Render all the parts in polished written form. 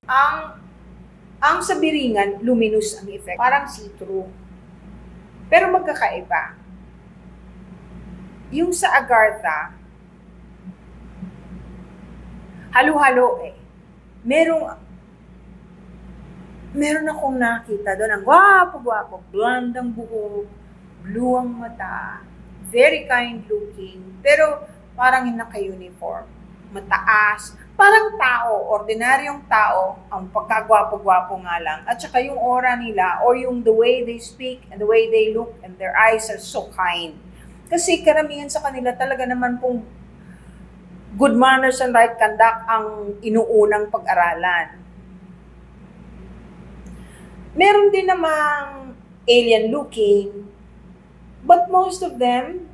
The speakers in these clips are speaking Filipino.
Ang ang sa biringan, luminous ang effect. Parang see-through. Pero magkakaiba. Yung sa Agartha, halo-halo eh. Meron akong nakita doon, ang gwapo-gwapo, blonde ang buhok, blue ang mata, very kind looking, pero parang naka-uniform, mataas, parang tao, ordinaryong tao, ang pagkagwapo-gwapo nga lang, at saka yung aura nila, or yung the way they speak, and the way they look, and their eyes are so kind. Kasi karamihan sa kanila talaga naman pong good manners and right conduct ang inuunang pag-aralan. Meron din namang alien looking, but most of them,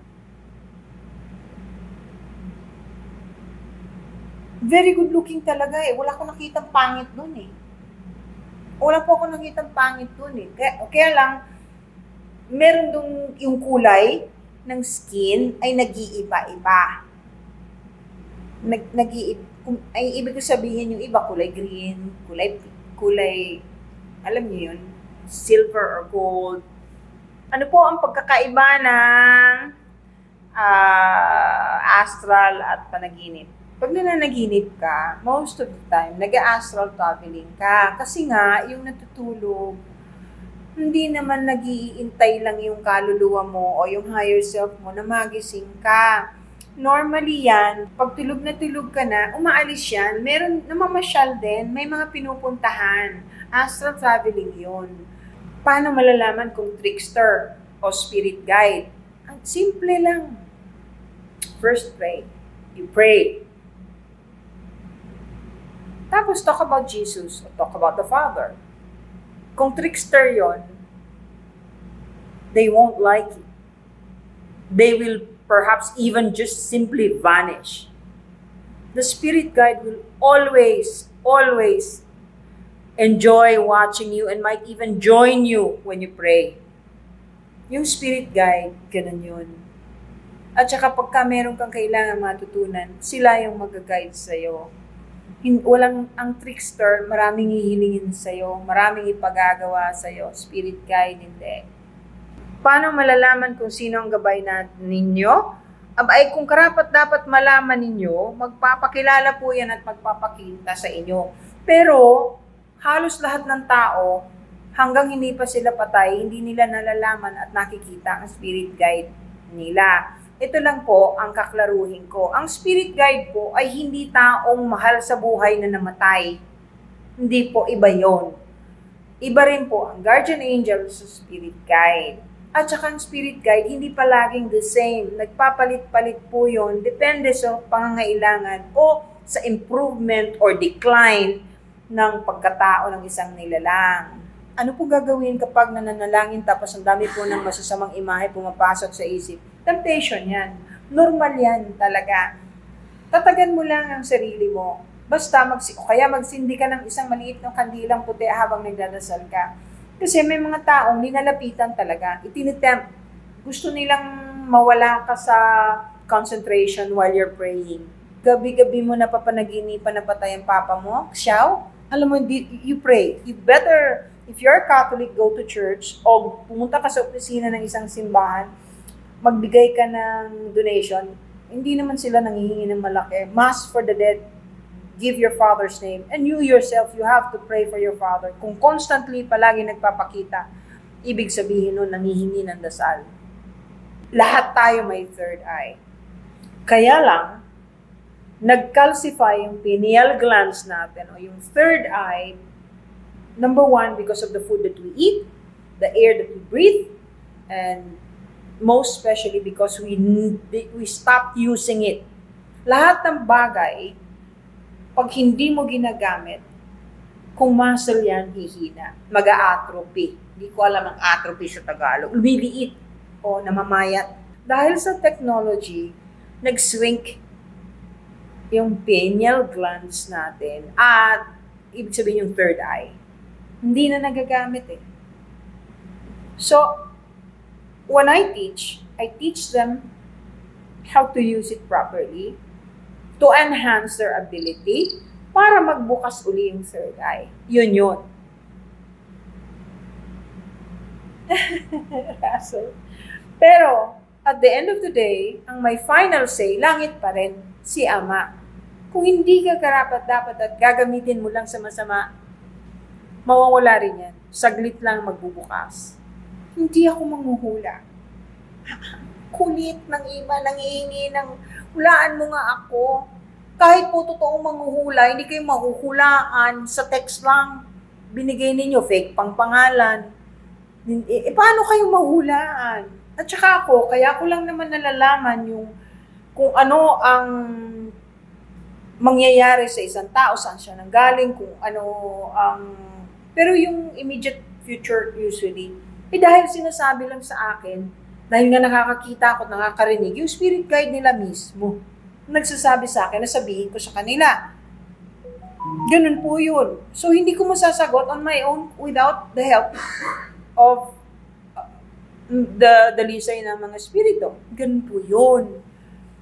very good looking talaga eh. Wala akong nakitang pangit dun eh. Wala po akong nakitang pangit dun eh. Kaya lang, meron dong yung kulay ng skin ay nag-iiba-iba. Ay ibig ko sabihin yung iba kulay green, kulay alam niyo yun, silver or gold. Ano po ang pagkakaiba ng astral at panaginip? Pag nananaginip ka, most of the time, nag-astral traveling ka. Kasi nga, yung natutulog, hindi naman nag-iintay lang yung kaluluwa mo o yung higher self mo na magising ka. Normally yan, pag tulog na tulog ka na, umaalis yan. Meron, namamasyal din, may mga pinupuntahan. Astral traveling yun. Paano malalaman kung trickster o spirit guide? Ang simple lang. First pray. You pray. Tapos talk about Jesus or talk about the Father. Kung trickster yon, they won't like it. They will perhaps even just simply vanish. The spirit guide will always enjoy watching you and might even join you when you pray. Yung spirit guide, ganun yun. At saka pagka meron kang kailangan matutunan, sila yung mag-guide sa'yo. Ang trickster, maraming hihilingin sa'yo, maraming ipagagawa sa'yo. Spirit guide, hindi. Paano malalaman kung sino ang gabay ninyo? Ay kung karapat dapat malaman ninyo, magpapakilala po yan at magpapakita sa inyo. Pero, halos lahat ng tao, hanggang hindi pa sila patay, hindi nila nalalaman at nakikita ang spirit guide nila. Ito lang po ang kaklaruhin ko. Ang spirit guide po ay hindi taong mahal sa buhay na namatay. Hindi po, iba yon. Iba rin po ang guardian angel sa spirit guide. At saka ang spirit guide, hindi palaging the same. Nagpapalit-palit po yun. Depende sa pangangailangan o sa improvement or decline ng pagkatao ng isang nilalang. Ano po gagawin kapag nananalangin tapos ang dami po ng masasamang imahe pumapasok sa isip? Temptation yan. Normal yan talaga. Tatagan mo lang ang sarili mo. Basta kaya magsindi ka ng isang maliit na kandilang puti habang nagdadasal ka. Kasi may mga taong ninalapitan talaga. Itinitempt. Gusto nilang mawala ka sa concentration while you're praying. Gabi-gabi mo napapanaginipan na patay ang papa mo. Siyaw? Alam mo, you pray. You better, if you're a Catholic, go to church o pumunta ka sa opisina ng isang simbahan, magbigay ka ng donation. Hindi naman sila nanghihingi ng malaki. Mass for the dead. Give your father's name. And you yourself, you have to pray for your father. Kung constantly palagi nagpapakita, ibig sabihin nun, nanghihingi ng dasal. Lahat tayo may third eye. Kaya lang, nag-calcify yung pineal glands natin o yung third eye, number one, because of the food that we eat, the air that we breathe, and most especially because we stopped using it. Lahat ng bagay, pag hindi mo ginagamit, kung muscle yan, hihina. Mag-a-atrophy. Hindi ko alam ang atrophy sa Tagalog. Lumiliit o namamayat. Dahil sa technology, nag-shrink yung pineal glands natin at ibig sabihin yung third eye. Hindi na nagagamit eh. So, when I teach them how to use it properly, to enhance their ability, para magbukas uli yung third eye. Yun. Russell. Pero, at the end of the day, ang may final say, langit pa rin, si Ama. Kung hindi ka karapat-dapat at gagamitin mo lang sa masama, mawawala rin yan. Saglit lang magbubukas. Hindi ako manghuhula. Kulit ng iba, nangihingi ng hulaan mo nga ako. Kahit po totoong manghuhula, hindi kayo mahuhulaan sa text lang. Binigay ninyo, fake pang pangalan. Paano kayo mahulaan? At saka ako, kaya ko lang naman nalalaman yung kung ano ang mangyayari sa isang tao, saan siya nanggaling, kung ano ang... Pero yung immediate future usually, dahil sinasabi lang sa akin, dahil nga nakakakita ako, nakakarinig, yung spirit guide nila mismo, nagsasabi sa akin, nasabihin ko sa kanila. Ganun po yun. So, hindi ko masasagot on my own without the help of the lisay ng mga spirito. Ganun po yun.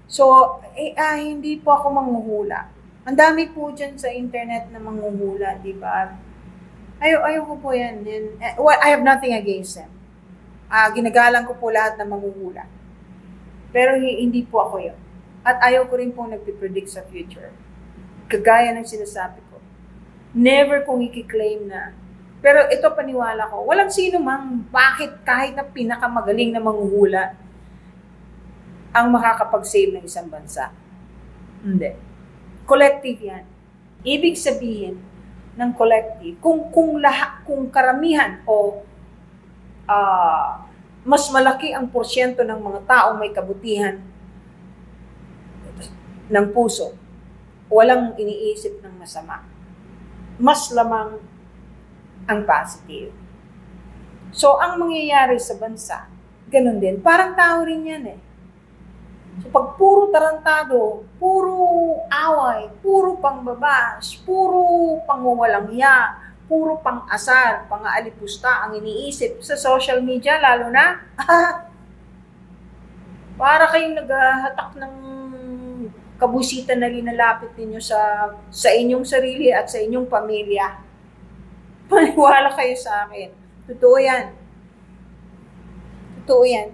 So, hindi po ako manghuhula. Ang dami po dyan sa internet na manghuhula, di ba? Ayoko po yan. I have nothing against them. Ginagalang ko po lahat ng manghuhula. Pero hindi po ako yun. At ayaw ko rin po nagpipredict sa future. Kagaya ng sinasabi ko. Never kong i-claim na. Pero ito paniwala ko, walang sino mang bakit kahit na pinakamagaling na manghuhula ang makakapag-save ng isang bansa. Hindi. Collective yan. Ibig sabihin ng collective, kung karamihan o mas malaki ang porsyento ng mga taong may kabutihan ng puso, walang iniisip ng masama. Mas lamang ang positive. So, ang mangyayari sa bansa, ganun din. Parang tao rin yan eh. So, pag puro tarantado, puro away, puro pangbabas, puro pangwawalang hiya, puro pang-asar, pang-aalipusta ang iniisip sa social media, lalo na, para kayong naghahatak ng kabusitan na linalapit ninyo sa inyong sarili at sa inyong pamilya. Maniwala kayo sa akin. Totoo yan. Totoo yan.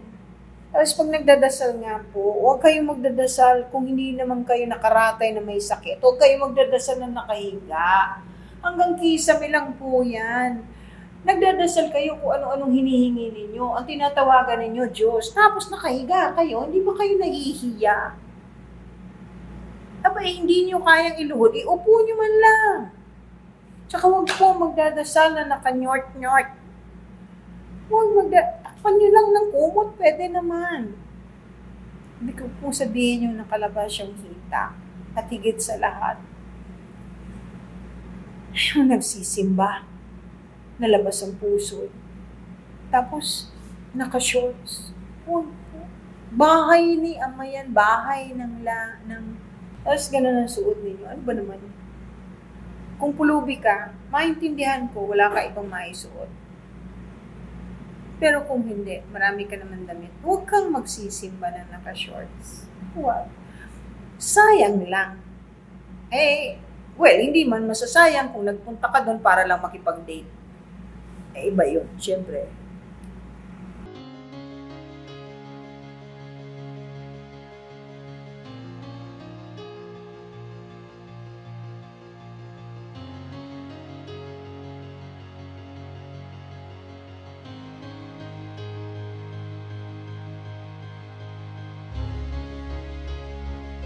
Tapos pag nagdadasal nga po, huwag kayong magdadasal kung hindi naman kayo nakaratay na may sakit. Huwag kayong magdadasal na nakahiga. Hanggang kisame lang po yan. Nagdadasal kayo kung ano-anong hinihingi ninyo. Ang tinatawagan ninyo, Diyos. Tapos nakahiga kayo, hindi ba kayo nahihiya? Abay, hindi nyo kayang iluhod. Iupo nyo man lang. Tsaka huwag po magdadasal na naka-nyort-nyort. Huwag takpan nyo lang ng kumot, pwede naman. Hindi ko po sabihin yung nakalabas yung hita. At higit sa lahat, yung nagsisimba, nalabas ang puso. Tapos, naka-shorts. Huwag po. Bahay ni Ama yan, bahay ng tapos gano'n ang suot ninyo. Ano ba naman? Kung pulubi ka, maintindihan ko, wala ka ibang maisuot. Pero kung hindi, marami ka naman damit, huwag kang magsisimba na naka-shorts. Huwag. Sayang lang. Well, hindi man masasayang kung nagpunta ka doon para lang makipag-date. Iba yun, syempre.